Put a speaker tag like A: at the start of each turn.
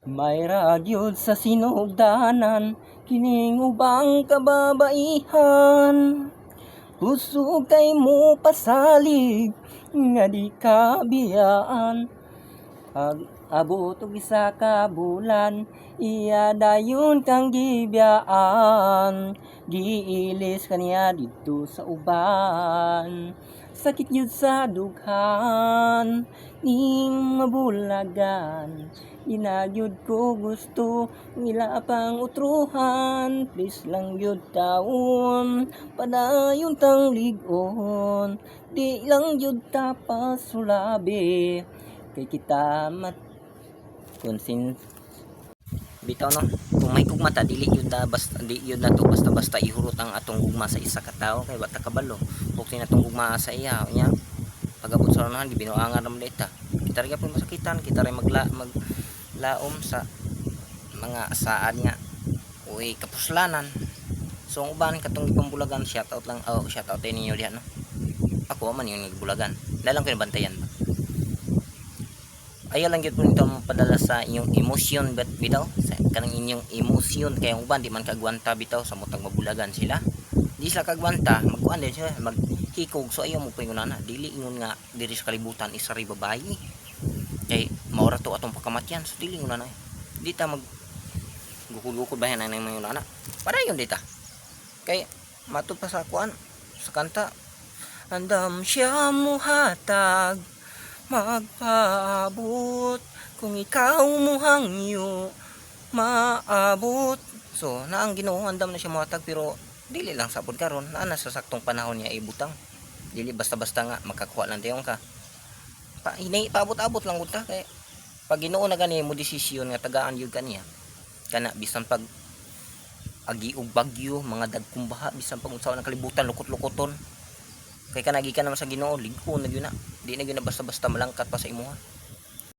A: May ragyod sa sinugdanan, kining ubang kababaihan. Kusog kay mo pasalig, nga di ka biyaan. Pag abot og isa ka bulan, iya dayon kang gibiyaan. Giilis kaniya dito sa uban, sakit yun sa dughan, ning mabulagan. Inagyod ko gusto, ila pang utruhan. Please lang yun taon, padayon tang ligon. Di lang yun tapasulabi, kay kita mat konsin bitaw no. Kung may gugma ta dili yun na basta di yun na to basta ihurot ang atong gugma sa isa ka tawo kay bata kabalo ug tinatong gugma sa iya nya pagabot sa unahan gibinuangan ra dita kita ra gyapon masakitan kita ra maglaom sa mga saan nga uy kapuslanan. So ang uban katong pambulagan shout out lang shout out ninyo diha no. Ako man yung nagbulagan dalang ko bantayan ba. Ayaw lang yun po nito mapadala sa inyong emosyon bitaw sa kanang inyong emosyon kaya ang uban di man kagwanta bitaw sa mutang mabulagan sila di sila kagwanta magkuan din sila maghikog so ayaw mo po yung nana dili ingon nga diri sa kalibutan isa ri babayi kay maura to atong pagkamatyan so dili ingon nana di ta mag gukul-gukul bayan ang mga nana para yun dita kay matud pa sa kuan sa kanta andam siya muhatag magpaabot kung ikaw mo hangyo maabot. So naang Ginoo andam na siya mohatag pero dili lang sabod karon naa na sa saktong panahon niya ibutang dili basta-basta nga makakuha lang dayon ka pa ini paabot-abot lang gud ta kay pag Ginoo na gani mo desisyon nga tagaan gyud kaniya kana bisan pag agi og bagyo mga dagkong baha bisan pag unsa na kalibutan lukot-lukoton kay kanagi ka naman sa Ginoo ligpo na gyud na di na gyud na basta-basta malangkat pa sa imuha